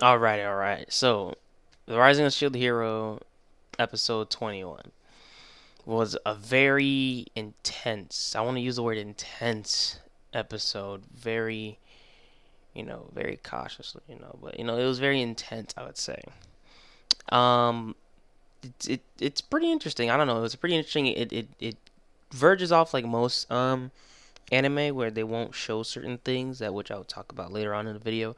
All right. So, The Rising of Shield Hero, episode 21, was a very intense, I want to use the word intense episode. Very, very cautiously, but, it was very intense, I would say. Um, it's pretty interesting. I don't know. It was pretty interesting. It verges off like most anime where they won't show certain things that which I will talk about later on in the video.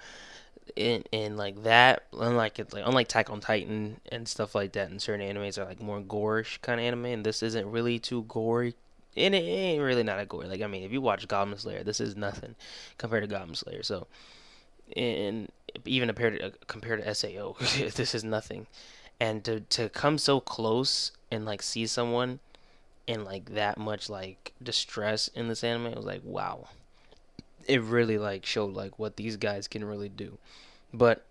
In like that, unlike Attack on Titan and stuff like that, and certain animes are like more gorish kind of anime, and this isn't really too gory. And it ain't really not a gory. Like I mean, if you watch Goblin Slayer, this is nothing compared to Goblin Slayer. So, and even compared to Sao, this is nothing. And to come so close and like see someone in like that much like distress in this anime, it was like wow. It really like showed like what these guys can really do. But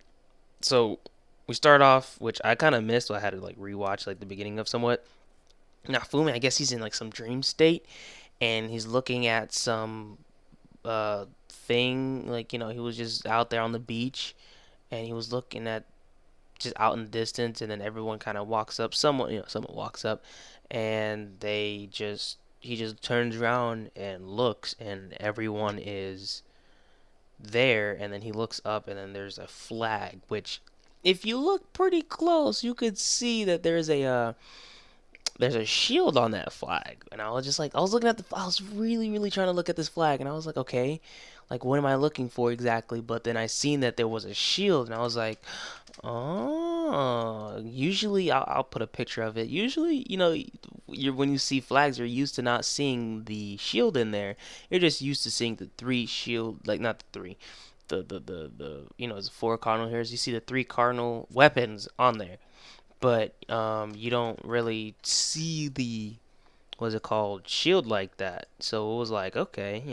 so we start off, which I kind of missed. So I had to like rewatch like the beginning of somewhat. Now Fumi, I guess he's in like some dream state, and he's looking at some thing. Like he was just out there on the beach, and he was looking at just out in the distance, and then everyone kind of walks up. Someone walks up, and he just turns around and looks, and everyone is there, and then he looks up, and then there's a flag, which if you look pretty close you could see that there's a shield on that flag. And I was just like, I was really really trying to look at this flag, and I was like, okay, like what am I looking for exactly? But then I seen that there was a shield, and I was like, oh, usually I'll put a picture of it. Usually, when you see flags, you're used to not seeing the shield in there. You're just used to seeing the three shield, like not the three, it's four cardinal hairs. You see the three cardinal weapons on there, but you don't really see the what's it called shield like that. So it was like okay,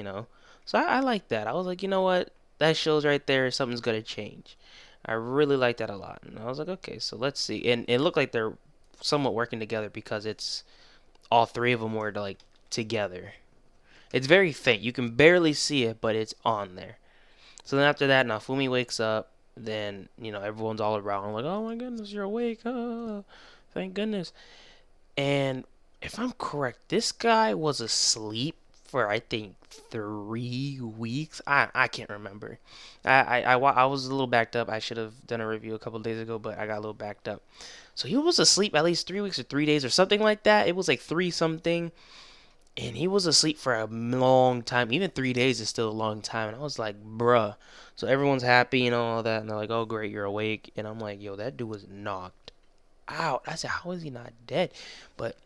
So I like that. I was like, you know what? That shows right there something's gonna change. I really like that a lot. And I was like, okay, so let's see. And it looked like they're somewhat working together because it's all three of them were like together. It's very faint. You can barely see it, but it's on there. So then after that, Nafumi wakes up. Then everyone's all around like, oh my goodness, you're awake. Thank goodness. And if I'm correct, this guy was asleep for I think 3 weeks. I can't remember. I was a little backed up. I should have done a review a couple of days ago, but I got a little backed up. So he was asleep at least 3 weeks or 3 days or something like that. It was like three something, and he was asleep for a long time. Even 3 days is still a long time. And I was like, bruh. So everyone's happy and all that, and they're like, oh great, you're awake. And I'm like, yo, that dude was knocked out. I said, how is he not dead? But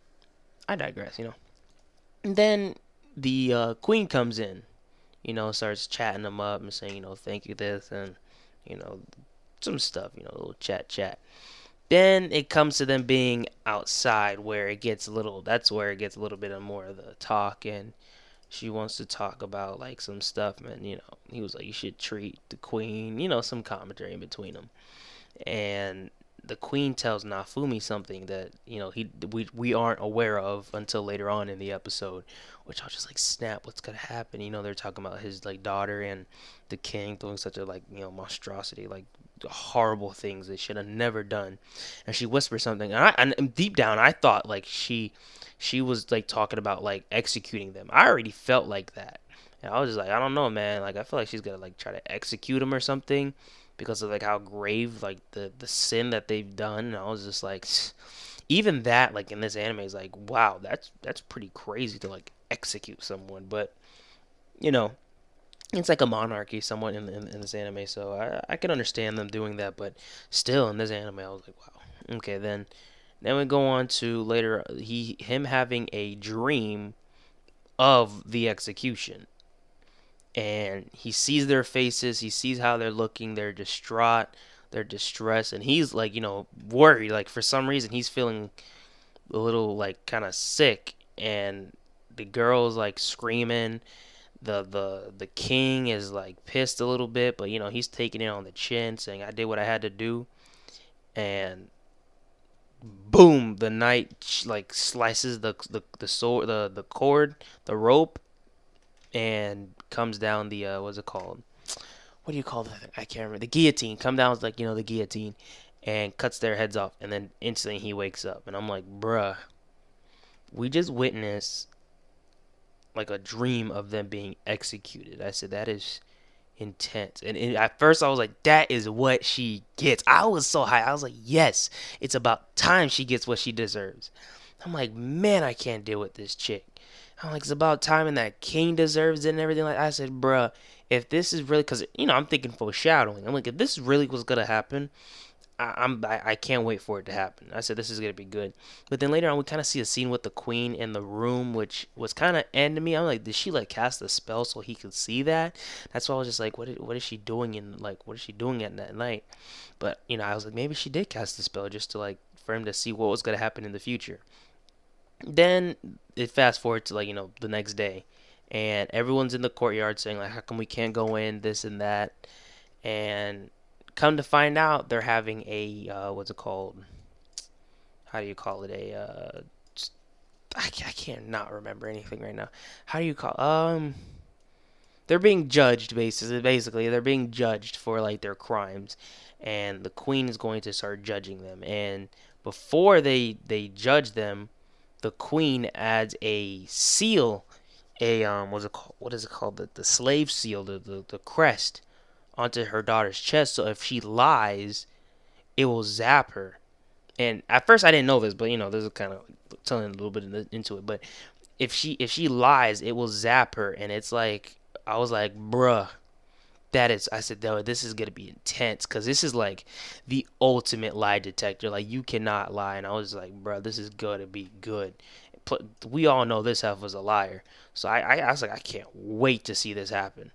I digress. And then the queen comes in, starts chatting them up and saying, thank you this and you know some stuff, a little chat. Then it comes to them being outside where it gets a little. That's where it gets a little bit of more of the talk, and she wants to talk about like some stuff, and he was like, you should treat the queen, some commentary in between them, and the queen tells Nafumi something that we aren't aware of until later on in the episode, which I was just like, snap, what's gonna happen? They're talking about his like daughter and the king doing such a like monstrosity, like horrible things they should have never done. And she whispered something, and deep down I thought like she was like talking about like executing them. I already felt like that. And I was just like, I don't know, man. Like I feel like she's gonna like try to execute him or something because of like how grave like the sin that they've done. And I was just like, even that like in this anime is like, wow, that's pretty crazy to like execute someone. But you know, it's like a monarchy somewhat in this anime, so I can understand them doing that. But still, in this anime, I was like, wow, okay. Then we go on to later him having a dream of the execution, and he sees their faces, he sees how they're looking, they're distraught, they're distressed, and he's like, worried. Like for some reason, he's feeling a little like kind of sick, and the girl's like screaming. The king is like pissed a little bit, but he's taking it on the chin, saying, "I did what I had to do," and boom, the knight like slices the sword, the cord, the rope, and comes down the what's it called? what do you call that? I can't remember. The guillotine. Come down with like, the guillotine and cuts their heads off. And then instantly he wakes up. And I'm like, bruh, we just witnessed like a dream of them being executed. I said, that is intense. And at first I was like, that is what she gets. I was so high. I was like, yes, it's about time she gets what she deserves. I'm like, man, I can't deal with this chick. I'm like, it's about time and that king deserves it and everything. Like I said, bruh, if this is really, because, I'm thinking foreshadowing. I'm like, if this really was going to happen, I can't wait for it to happen. I said this is gonna be good, but then later on we kind of see a scene with the queen in the room, which was kind of ending me. I'm like, did she like cast a spell so he could see that? That's why I was just like, what is she doing what is she doing at that night? But I was like, maybe she did cast the spell just to like for him to see what was gonna happen in the future. Then it fast forward to like the next day, and everyone's in the courtyard saying like, how come we can't go in, this and that, and come to find out, they're having a what's it called? How do you call it? I can't not remember anything right now. How do you call? They're being judged basically. Basically, they're being judged for like their crimes, and the queen is going to start judging them. And before they judge them, the queen adds a seal, a what's it called? What is it called? The slave seal, the crest onto her daughter's chest. So if she lies, it will zap her. And at first I didn't know this, but this is kind of telling a little bit into it. But if she lies, it will zap her, and it's like I was like, bruh, that is. I said, no, this is gonna be intense because this is like the ultimate lie detector. Like you cannot lie, and I was like, bruh, this is gonna be good. We all know this half was a liar, so I was like, I can't wait to see this happen.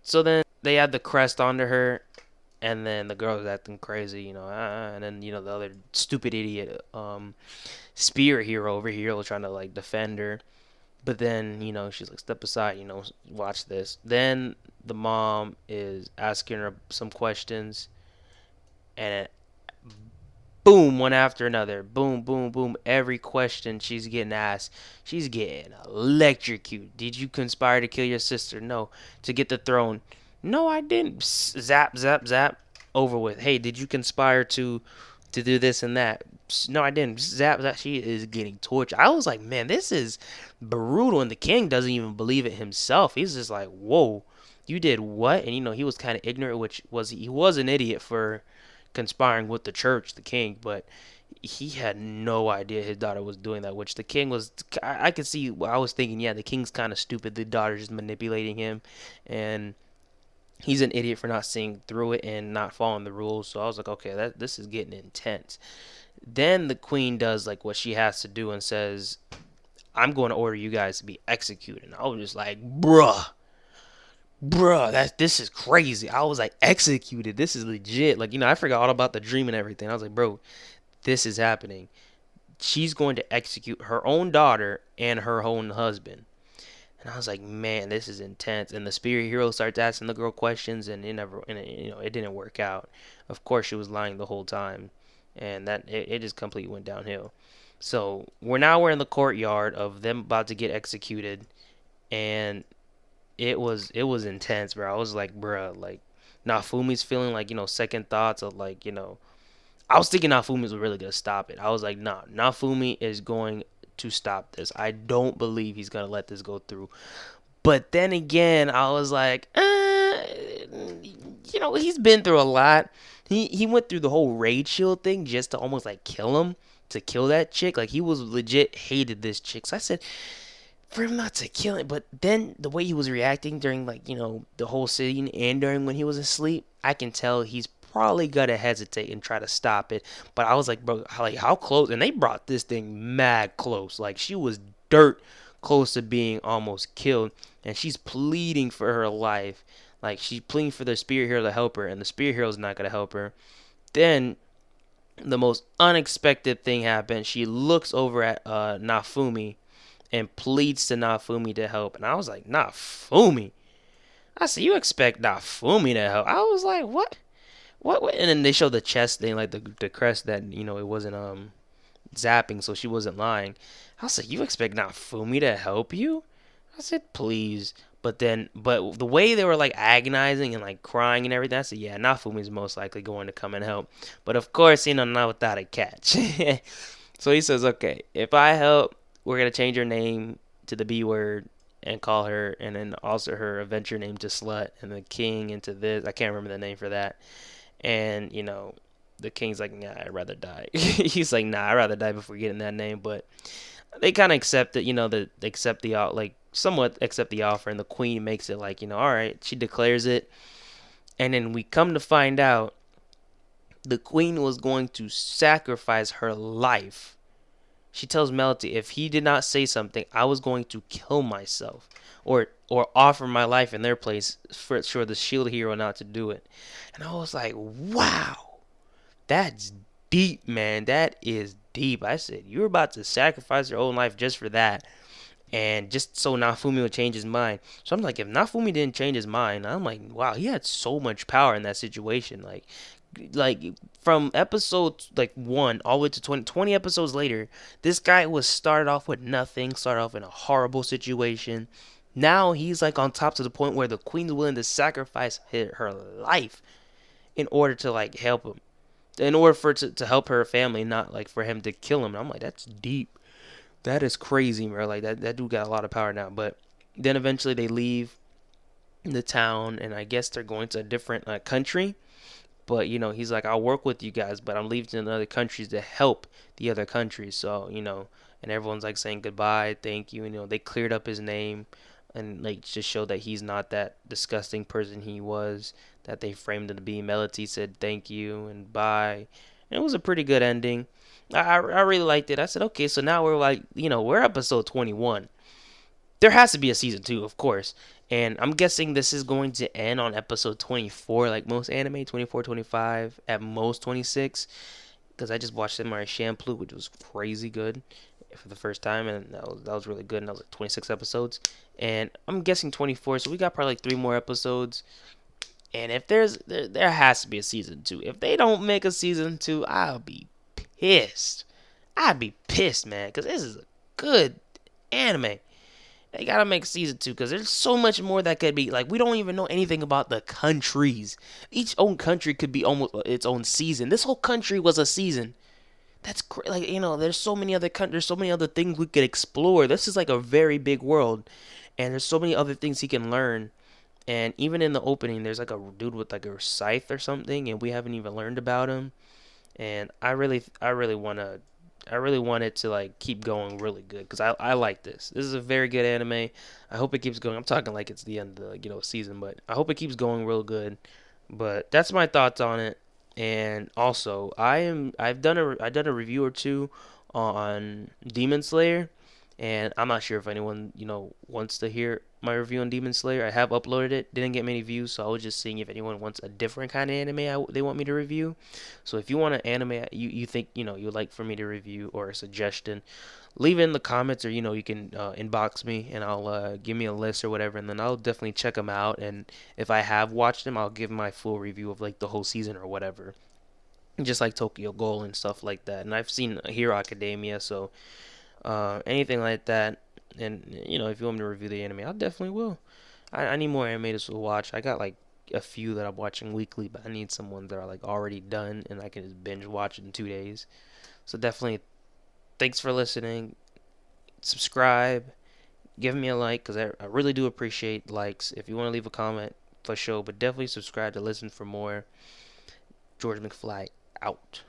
So then they had the crest onto her, and then the girl was acting crazy, and then the other stupid idiot, spirit hero over here was trying to like defend her, but then she's like, step aside, watch this. Then the mom is asking her some questions, and boom, one after another, boom, boom, boom. Every question she's getting asked, she's getting electrocuted. Did you conspire to kill your sister? No. To get the throne? No, I didn't. Zap, zap, zap. Over with. Hey, did you conspire to do this and that? No, I didn't. Zap, zap. She is getting tortured. I was like, man, this is brutal, and the king doesn't even believe it himself. He's just like, whoa, you did what? And he was kind of ignorant, which was he was an idiot for conspiring with the church, the king, but he had no idea his daughter was doing that, which the king was. I could see. I was thinking, yeah, the king's kind of stupid. The daughter's just manipulating him, and he's an idiot for not seeing through it and not following the rules. So I was like, okay, this is getting intense. Then the queen does like what she has to do and says, I'm going to order you guys to be executed. And I was just like, bruh, this is crazy. I was like, executed. This is legit. Like, I forgot all about the dream and everything. I was like, bro, this is happening. She's going to execute her own daughter and her own husband. And I was like, man, this is intense. And the spirit hero starts asking the girl questions, and it didn't work out. Of course, she was lying the whole time, and that it just completely went downhill. So we're in the courtyard of them about to get executed, and it was intense, bro. I was like, bro, like Nafumi's feeling like second thoughts of like I was thinking Nafumi was really gonna stop it. I was like, nah, Nafumi is going to stop this. I don't believe he's gonna let this go through. But then again, I was like, he's been through a lot. He went through the whole raid shield thing just to almost like kill him, to kill that chick. Like he was legit hated this chick. So I said, for him not to kill it, but then the way he was reacting during like the whole scene and during when he was asleep, I can tell he's probably gonna hesitate and try to stop it. But I was like, bro, how close? And they brought this thing mad close. Like she was dirt close to being almost killed, and she's pleading for her life. Like she's pleading for the spirit hero to help her, and the spirit hero's not gonna help her. Then the most unexpected thing happened. She looks over at Nafumi and pleads to Nafumi to help. And I was like, Nafumi? I said, you expect Nafumi to help? I was like, what? What? And then they showed the chest thing, like the crest that, it wasn't zapping, so she wasn't lying. I was like, you expect Nafumi to help you? I said, please. But the way they were like agonizing and like crying and everything, I said, yeah, Nafumi's most likely going to come and help. But of course, not without a catch. So he says, okay, if I help, we're gonna change her name to the B word and call her, and then also her adventure name to Slut, and the king into this. I can't remember the name for that. And the king's like, nah, I'd rather die. He's like, nah, I'd rather die before getting that name. But they kind of accept it, they accept like somewhat accept the offer, and the queen makes it like, all right, she declares it, and then we come to find out the queen was going to sacrifice her life. She tells Melody, if he did not say something, I was going to kill myself, or offer my life in their place for sure the shield hero not to do it. And I was like, wow, that's deep, man. That is deep. I said, you're about to sacrifice your own life just for that. And just so Nafumi would change his mind. So I'm like, if Nafumi didn't change his mind, I'm like, wow, he had so much power in that situation. Like from episode like 1 all the way to 20 episodes later, this guy was started off with nothing, started off in a horrible situation. Now he's like on top to the point where the queen's willing to sacrifice her life in order to like help him, in order for to help her family, not like for him to kill him. And I'm like, that's deep. That is crazy, bro. Like that dude got a lot of power now. But then eventually they leave the town, and I guess they're going to a different country. But he's like, I'll work with you guys, but I'm leaving to other countries to help the other countries. So and everyone's like saying goodbye, thank you. They cleared up his name, and like just showed that he's not that disgusting person he was, that they framed him to be. Melody said thank you and bye, and it was a pretty good ending. I really liked it. I said, okay, so now we're like, we're episode 21. There has to be a season 2, of course. And I'm guessing this is going to end on episode 24, like most anime, 24, 25, at most 26. Because I just watched Samurai Champloo, which was crazy good for the first time, and that was really good. And that was like 26 episodes. And I'm guessing 24, so we got probably like 3 more episodes. And if there has to be a season 2. If they don't make a season 2, I'll be pissed. I'd be pissed, man, because this is a good anime. They gotta make season 2 because there's so much more that could be. Like, we don't even know anything about the countries. Each own country could be almost its own season. This whole country was a season. That's like, there's so many other countries, so many other things we could explore. This is like a very big world, and there's so many other things he can learn. And even in the opening, there's like a dude with like a scythe or something, and we haven't even learned about him. And I really want it to like keep going really good because I like this. This is a very good anime. I hope it keeps going. I'm talking like it's the end of the season, but I hope it keeps going real good. But that's my thoughts on it. And also, I've done a review or two on Demon Slayer, and I'm not sure if anyone wants to hear my review on Demon Slayer. I have uploaded it, didn't get many views, so I was just seeing if anyone wants a different kind of anime they want me to review. So if you want an anime you think you'd like for me to review, or a suggestion, leave it in the comments, or you can inbox me, and I'll give me a list or whatever, and then I'll definitely check them out. And if I have watched them, I'll give my full review of like the whole season or whatever, just like Tokyo Ghoul and stuff like that. And I've seen Hero Academia, so anything like that. And if you want me to review the anime, I definitely will. I need more anime to watch. I got like a few that I'm watching weekly, but I need some ones that are like already done and I can just binge watch in 2 days. So definitely, thanks for listening. Subscribe, give me a like, because I really do appreciate likes. If you want to leave a comment, for sure, but definitely subscribe to listen for more. George McFly out.